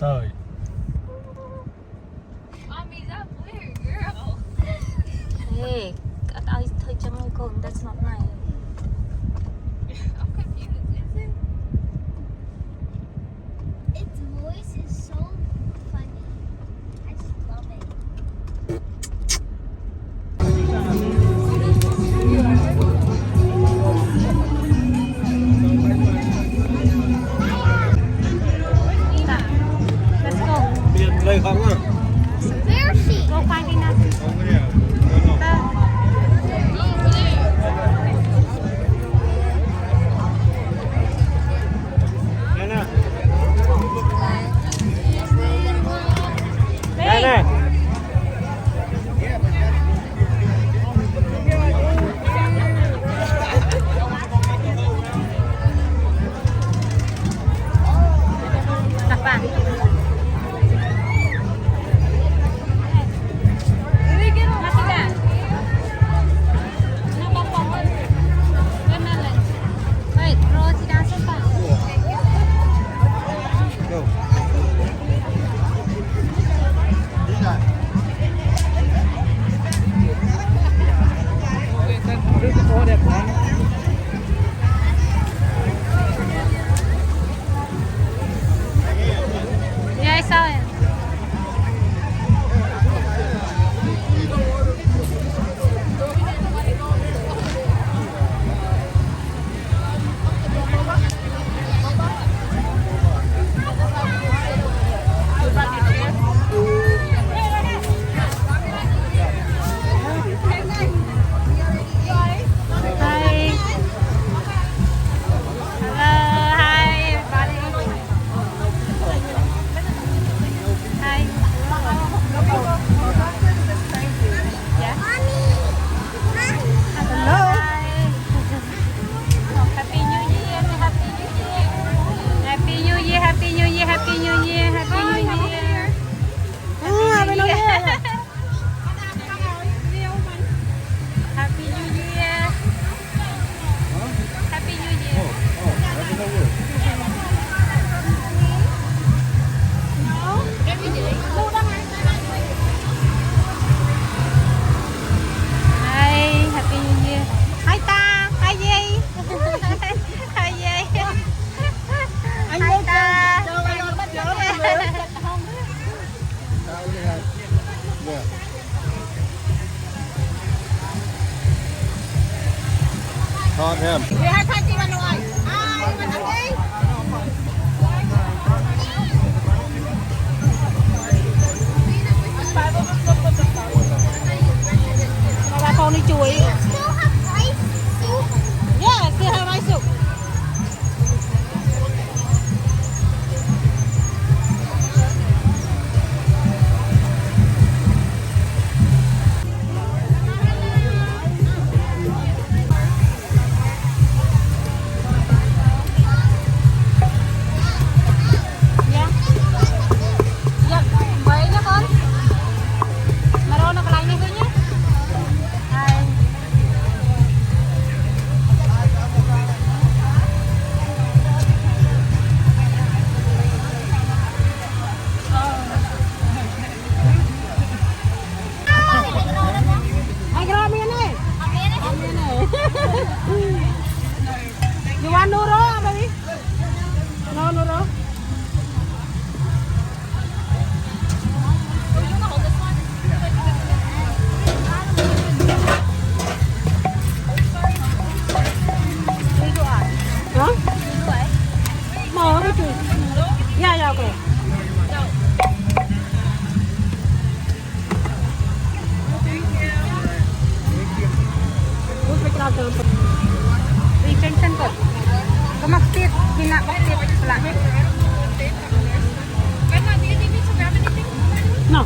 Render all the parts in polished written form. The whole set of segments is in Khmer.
Sorry. Mommy's up weird, girl. Hey, I touch my cone. That's not nice. I'm confused. Is it? Its voice is so funny. I just love it. Let's go. Bây giờ đây không à? Where is she? Go finding us. Không có đèo. Đây nè. Đây này. Apa? Wait, Rosie doesn't pass. Go. Yeah, I saw it. Hi. Hello, hi everybody. Hi. Yeah. Hello. Hi. Happy New Year. Happy New Year. Happy New Year. Happy New Year. Happy New Year. Happy New Year. Happy New Year. Happy New Year. Happy New Year. Hi, Happy New Year. Hi Ta, hi Dây. Hi Dây. Hi Ta. Hot him. Bà con đi chuối. Still have rice soup. Yeah, still have rice soup. Yeah. Dạ, mấy nhá con. Mà nó cái này thôi nhé. Hai. Hai gram miên này. Miên này. You want noodle, baby? No noodle. Hả? Mở cái gì? Dạ, dạ, ok. Retention ko. Kumaktit. Hinakaktit. Wala. Grandma, do you need me to grab anything? No.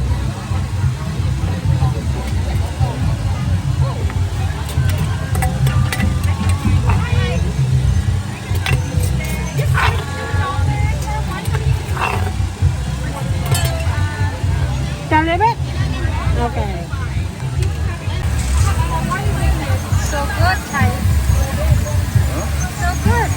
Can I leave it? Okay. So good, Thai. So good.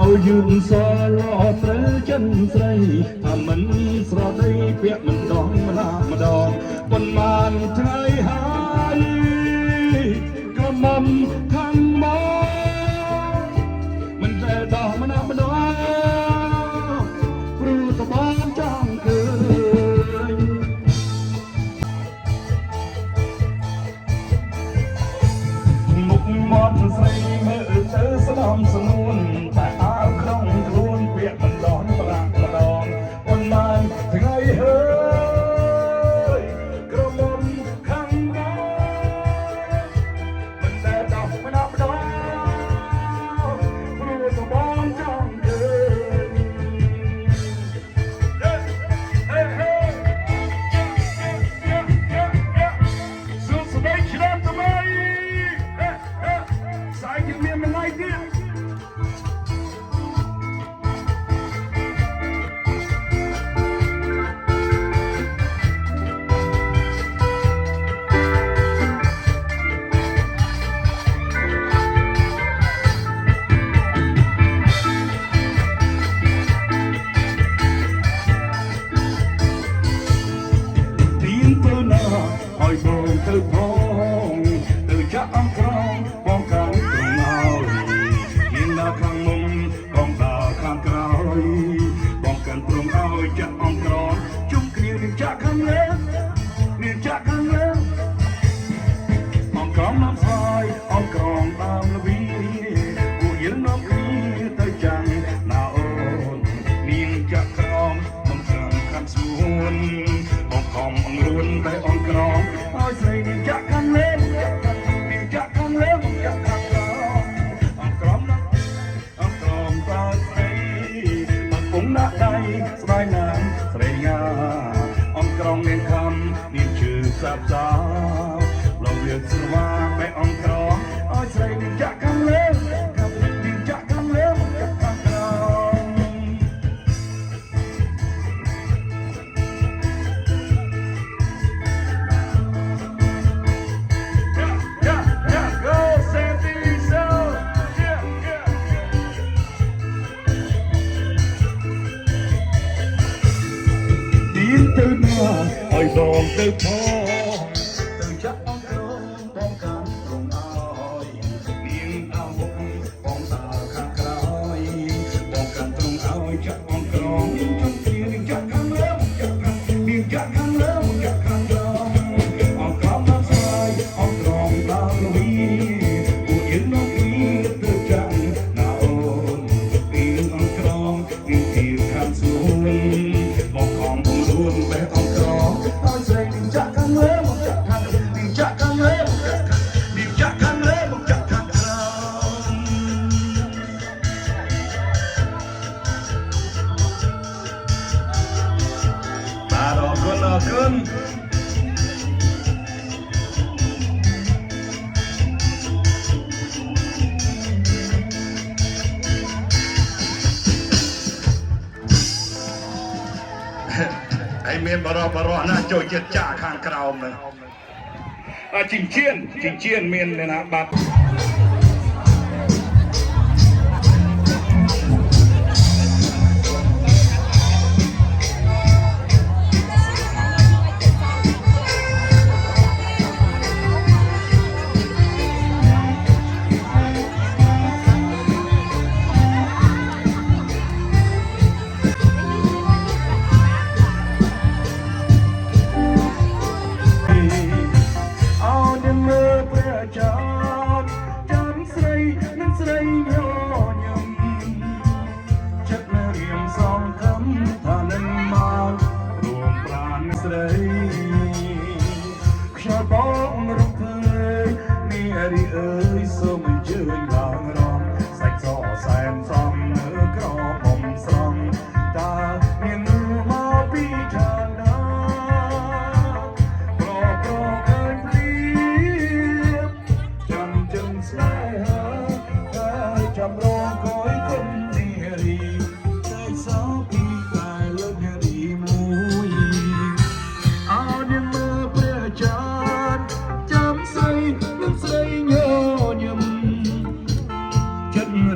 ឲ្យយឺនសឡត្រូវចិនស្រីថាមិនស្រដីពាក្យមិនដងម្ល៉េះម្ដងប៉ុន្មានថ្ងៃហើយក៏មិនខាងមកមិនដែលដោះម្នាក់ម្ដងព្រោះតបានចង់ឃើញមុខមាត់ស្រីមើលទៅស្ដំស្នួនតែអើក្នុងខ្លួនពាក្យមិនដងម្ល៉េះម្ដងប៉ុន្មានថ្ងៃហើយក្រមុំខាងមកមិនដែលដោះម្នាក់ម្ដងព្រោះតបានចង់ឃើញសួស្ដីឆ្នាំថ្មីសាយជំនាញមួយថ្ងៃទៀតទៀនទៅណាឲ្យបងទៅផងទៅចាក់អង្គក្រងបងកាំងត្រង់ហើយទៀនណាខាងមុំបងដើរខាងក្រោយបងកាន់ព្រមឲ្យចាក់អង្គក្រងជុំគ្នានឹងចាក់ខាងលើនឹងចាក់ខាងលើអង្គក្រងណាំស្វាយអង្គក្រងដើមល្វីពួកយើងនាំគ្នាទៅចាំងណាអូននាងចាក់ក្រងមិនស្រាំខាងស្មួនបងខំអង្រួនតែអង្គក្រងឲ្យស្រីនាងចាក់ខាងលើនាងចាក់ខាងលើចាក់ខាងក្រងអង្គក្រងណាអង្គក្រងតើស្រីមកពុំដាក់ដៃស្ដាយណាស់ស្រីងាអង្គក្រងនាងខំនាងជឿសាប់សាឡងវាស្វាបែអង្គក្រងឲ្យស្រីនាងចាក់ខាងលើនាងចាក់ខាងលើចាក់ខាងក្រងទៀនទៅណាឲ្យបងទៅផងទៅចាក់អង្គក្រងបងកាន់ត្រង់ឲ្យនាងដើរមុខបងដើរខាងក្រោយបងកាន់ត្រង់ឲ្យចាក់អង្គក្រងជុំគ្នានាងចាក់ខាងលើចាក់ខាងនាងចាក់ខាងលើចាក់ខាងក្រងអង្គក្រងណាស់ស្វាយអង្គក្រងដើរល្វីពួកយើងនាំគ្នាទៅចាក់ណាអូននាងអង្គក្រងនាងជាខាងស្រួលបងខំរួនបែអង្គក្រងឲ្យស្រីនាងចាក់ខាងលើមកចាក់ខាងនាងចាក់ខាងលើមកចាក់ខាងនាងចាក់ខាងលើមកចាក់ខាងក្រងបាទអរគុណហើយមានបរោះណាចូលចិត្តចាក់ខាងក្រោមនឹងចិញ្ចៀនមានណាបាត់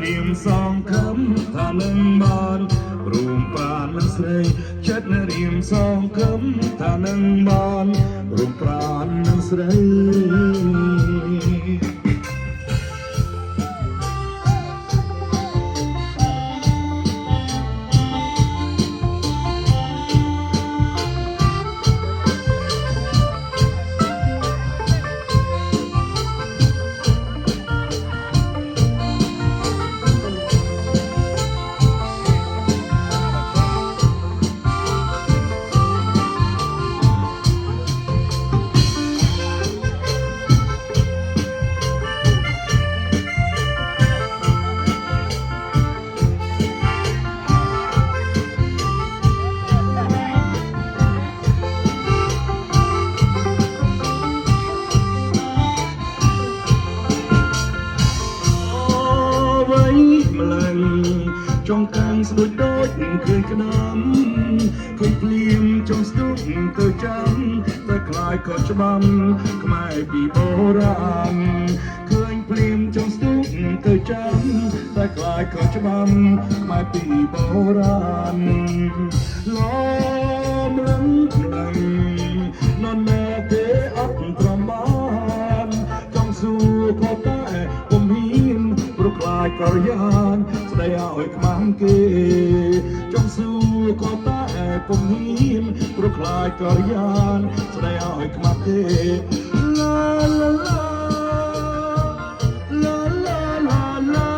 រៀមសងខំថា សងគំថានឹងបានរំប្រាននឹងស្រី ចង់កាំងស្ដួយដូចឃើញក្តាំឃើញភ្លៀងចង់ស្ទុះទៅចាំតែខ្លាយក៏ច្បាំខ្មែរពីបុរាណឃើញភ្លៀងចង់ស្ទុះទៅចាំតែខ្លាយក៏ច្បាំខ្មែរពីបុរាណឡំលឹងលឹងននទេអត់ត្រមបានចង់សួរក៏តែពុំហ៊ានព្រោះខ្លាចក៏យ៉ានស្ដីឲ្យខ្មាំគេចង់សួរក៏តែពុំហ៊ានព្រោះខ្លាចក៏យ៉ានស្ដីឲ្យខ្មាំគេឡាឡាឡាឡាឡាឡា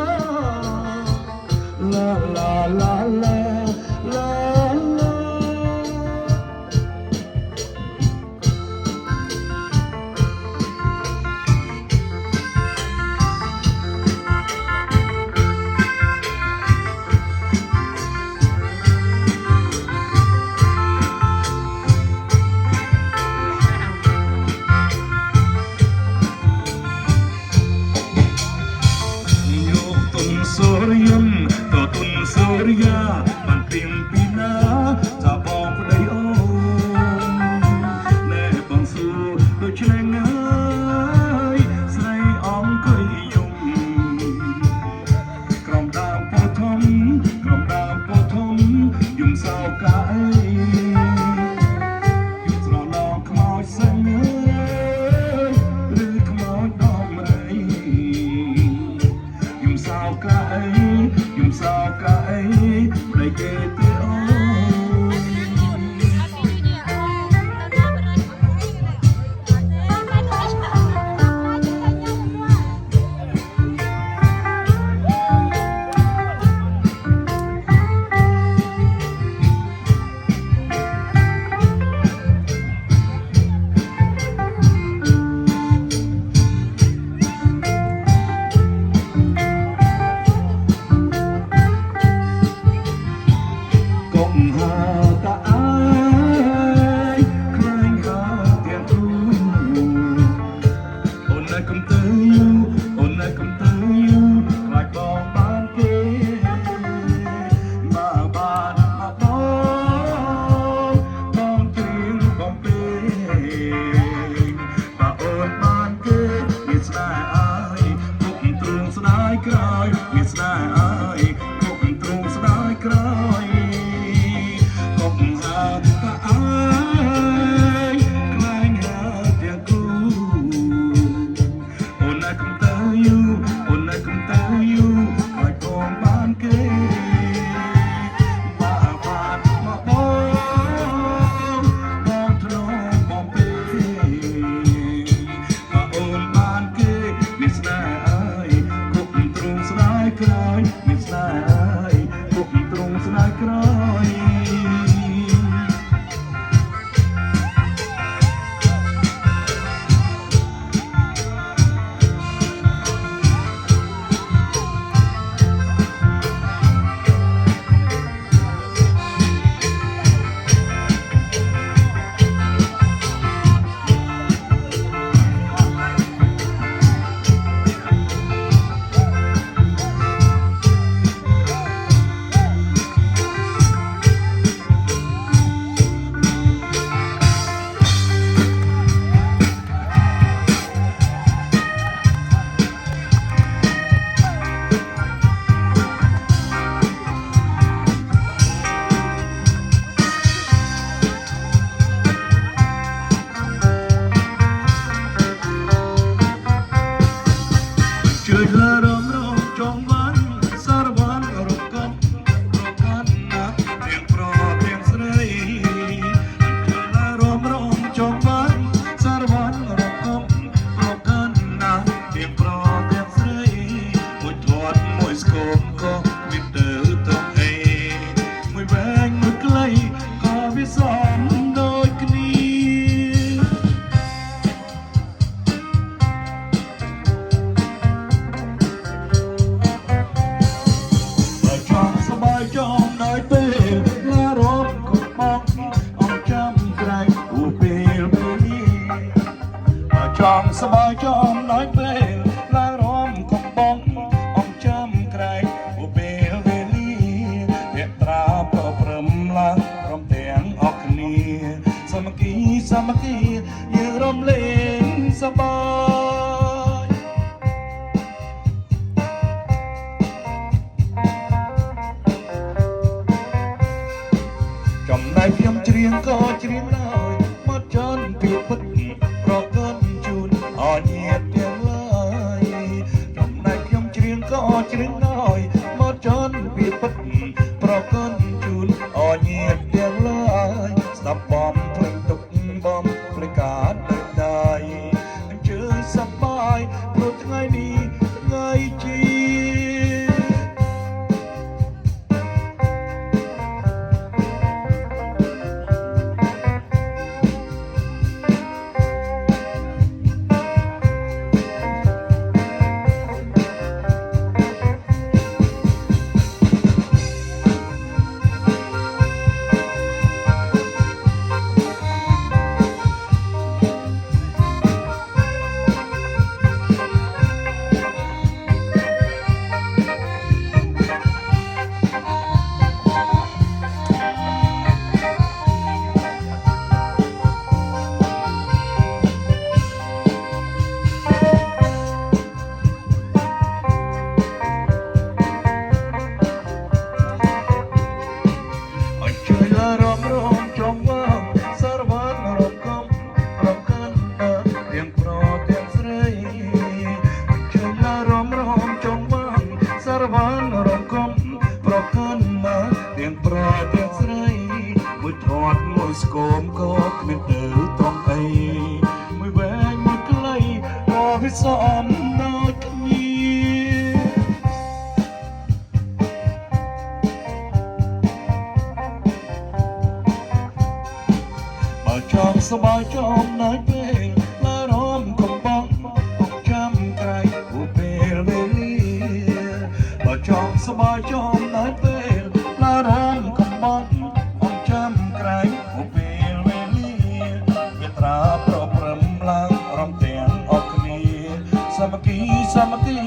ឡាឡាឡាឡា Sorium, totun soria, man pimpina, sabong pedai om. Ne bang su, do chengai, say om koi yum. Krom dam potom, yum sao kai. Yum sao long kmoi sang, ru kmoi dom rai. Yum sao cái để kê tiêu ជួយលើរំរងចងបានសារវ៉ាន់រកកំរកកាន់ណារៀងប្ររៀងស្រីជួយលើរំរងចងបានសារវ៉ាន់រកកំរកកាន់ណារៀងប្ររៀងស្រីមួយធាត់មួយស្គមក៏មានទៅត្រង់អីមួយវែងមួយខ្លីក៏វាសមដូចគ្នាสบายจอมน้อยเปลลาร้อมกบบ้องอมจำไกรอุเบลเวลีเรียตราเปล่าเปรมลารมเตียงออกนีสมัคคียืรมเล่นสบายจำได้เพียงเรียงก็เรียงน้อยมาจนเปียกพัดรอเกินออเนียดเดียงเลยทำในเพียงเชียงก็เชียงน้อยมาจนเปียปัดเพราะก้นจูนออเนียดเดียงเลยสับบอมเพลงตกบอมเพลงการเดินได้เจอสบายโปรดไงดีไงจีสกมก็เม็ดเดือตรงไอ้ไม่แหวงไม่ไกลรอให้สอมน้อยนี้มาจอมสบายจอมน้อยเป้ลาร้อมกบบ้องออกจำไกลอุเบลเวลีมาจอมสบายจอมน้อยเป้ลาร้อมกบบ้องออกจำไกลอุเบลเวลีเวตราโปรเปรมลารมเตียงออกนีสมัคคี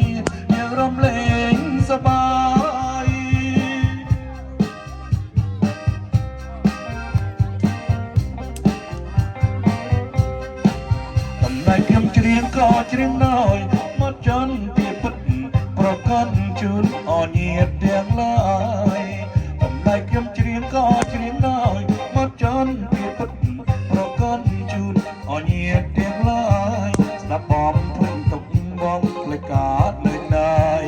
ยังรำเล่นสบายทำในเพียงเชียงก็เชียงน้อยมาจนเปียปัดโปรกันจุนอ่อนเยียดเดียงลายทำในเพียงเชียงก็เชียงน้อยมาจนเปียปัดโปรกันจุนอ่อนเยียดเดียงลายสนับบอมพึ่งตกบอมเลยกาดเลยนาย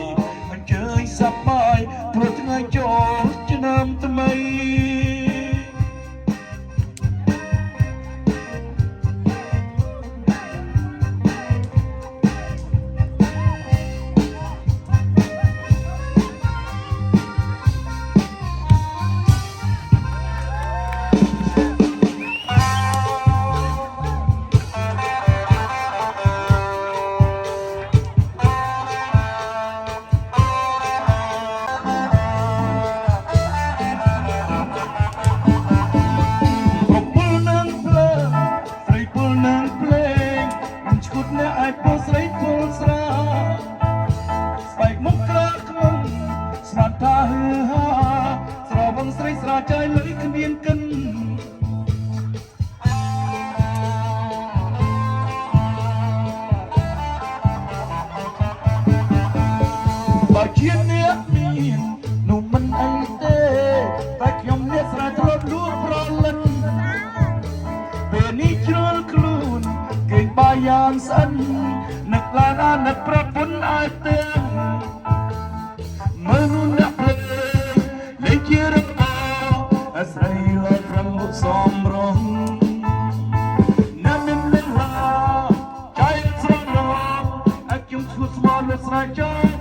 มันเจอสบายโปรดไงโจจะนำทำไมใจเลยขมีนกันบ่เชียนเนื้อมีนหนุ่มมันไอเต้แต่ขยมเนื้อสระตลอดลูกพรลันเป็นนิจรคลูนเก่งบายานสันนักลานานักประพุนไอเต้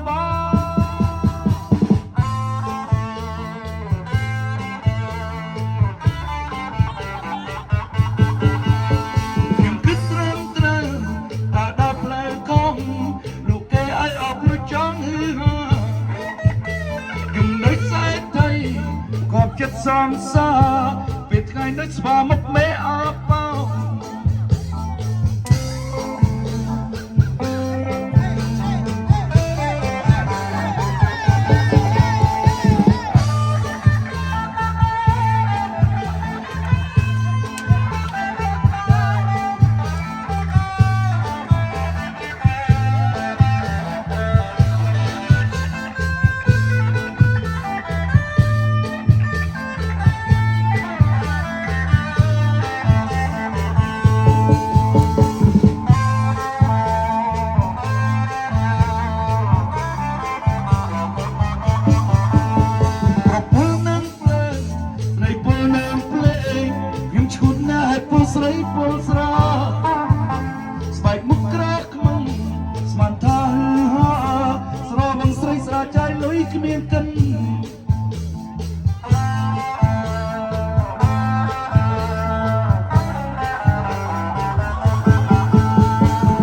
បាខ្ញុំគិតត្រឹមត្រូវថាដល់ផ្លូវខំលោកគេឲ្យអបរួចចង់ហឺហាខ្ញុំនៅខ្សែថៃក៏ចិត្តសងសាពេលថ្ងៃនៅស្វាមុខមេអបោស្រីពលស្រាស្បែកមុខក្រាស់ខ្មឹងស្មានថាហឺហាស្របងស្រីស្រាចាយលុយគ្មានកិន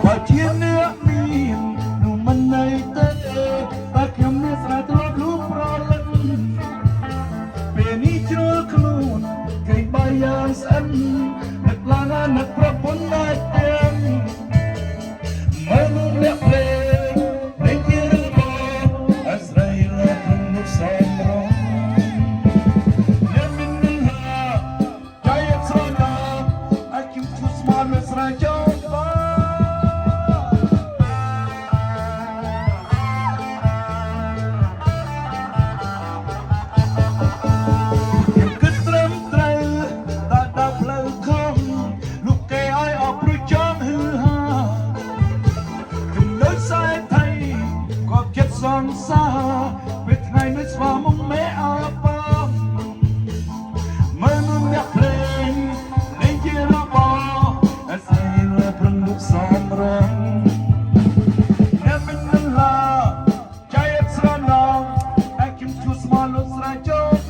បើជាអ្នកមាននោះមិនន័យទេតែខ្ញុំមានស្រីធ្លាប់លូបប្រលឹងពេលនេះជ្រុលខ្លួនគេបាយយ៉ាងស្អិនឡានអ្នកប្រពន្ធតែទាំងមើលអ្នកភ្លេងភ្លេងជារឿងមកអាស្រ័យលើក្នុងសងរងអ្នកមាននឹងហាใจស្រណាអាចខ្ញុំឈូស្មានលើស្រែចូលបាខ្ញុំគិតត្រឹមត្រូវតែដល់ផ្លូវខំសងសាពេលថ្ងៃនេះស្វាមុំមេអបមើលអ្នកភ្លេងលេងជារបស់អាស្រ័យលើព្រឹងមុខសំរងអ្នកមិននឹងឡាใจស្រណងតែខ្ញុំជួស្មានលោកស្រីចូល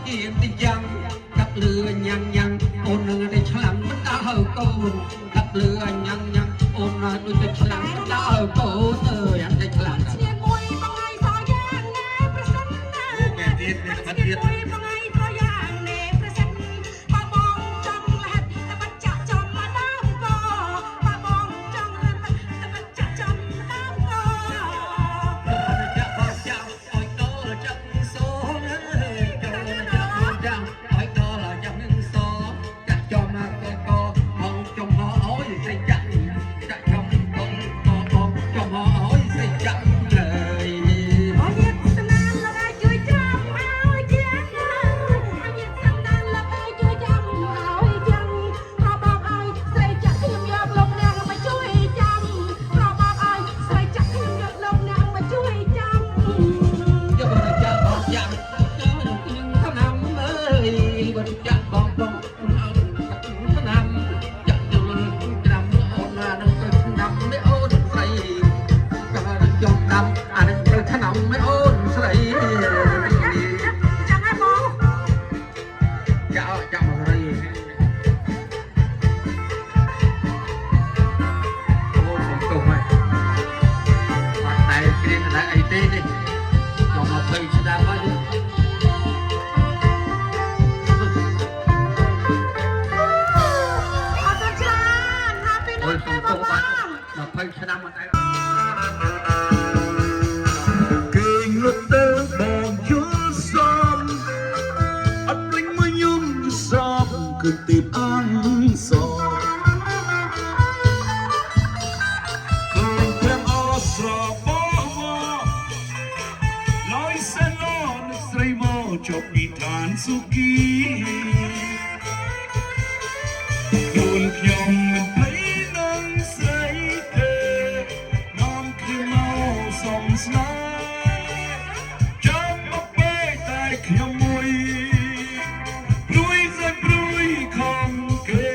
ជាទីយ៉ាងកាប់លឺញ៉ាំញ៉ាំអូននឹងតែឆ្លាំងមិនដល់ហើកូនកាប់លឺញ៉ាំញ៉ាំអូននឹងដូចតែឆ្លាំងមិនដល់ហើកូនអើយអត់តែឆ្លាំងឈ្មោះមួយបងឯងសយ៉ាងណែប្រសិនណាមែនទៀតមានបាត់ទៀតមួយបងឯងសយ៉ាងណែប្រសិនបើបងចង់លះតែបាត់ចាក់ចំមកដើមកបើបងចង់លះតែបាត់ចាក់ចំដើមកចាក់បងចាក់អើយដល់ចាក់សូនអើយចូលចាក់បងចាក់អើយដល់ចាក់នឹងសចាក់ចំមកកបងចំហអើយស្រីចាក់ចាក់ចំបងចំហអើយស្រីចាក់เลยអរញាតស្នាលលោកឲ្យជួយចាំឲ្យជាអរញាតស្នាលលោកឲ្យជួយចាំឲ្យចាំប្របងឲ្យស្រីចាក់ខ្ញុំយកលោកអ្នកមកជួយចាំប្របងឲ្យស្រីចាក់ខ្ញុំយកលោកអ្នកមកជួយចាំយកទៅចាក់បងចាំឆ្នាំអើយបើចាក់បងឆ្នាំចាក់ទៅឆ្នាំអូនណានឹងទៅឆ្នាំនេះអូនស្រីក៏នឹងយកដាំអានឹងទៅឆ្នាំមិនអូនស្រីចាំឲ្យបងចាំស្រីអូនបងទុំហើយអត់តែគ្រៀងតែអីទេនេះយកមកភ័យស្ដាប់ហើយអូយសំទោសបាត់20ឆ្នាំមកតែគេងលត់ទៅបងយល់សំអត់ពេញមកយំសំគឺទីអង្គសគឺទាំងអស្របងឡយសិនឡនស្រីមកជប់ពីឋានសុគីខ្លួនខ្ញុំមិនភ័យនឹងស្រីទេនាំខ្ញុំមកសំស្នេហ៍ចាំមកពេលតែខ្ញុំមួយព្រួយស្អីព្រួយខំគេ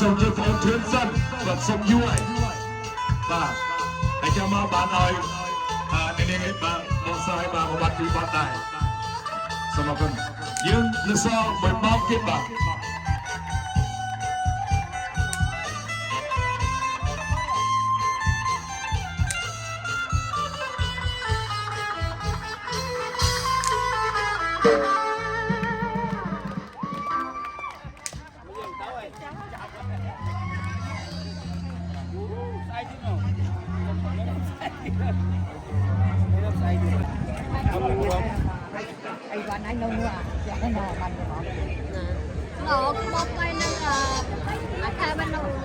សូមជួយបងធឿនសិនបាទសូមយួរបាទហើយចាំមកបានឲ្យនាងឯងបាទបងស្រីបាទមកបាត់ទីបាត់ដែរសូមអរគុណយើងនឹងសល់មួយម៉ោងទៀតបាទNgộ bốc quay nâng ở khai bên đầu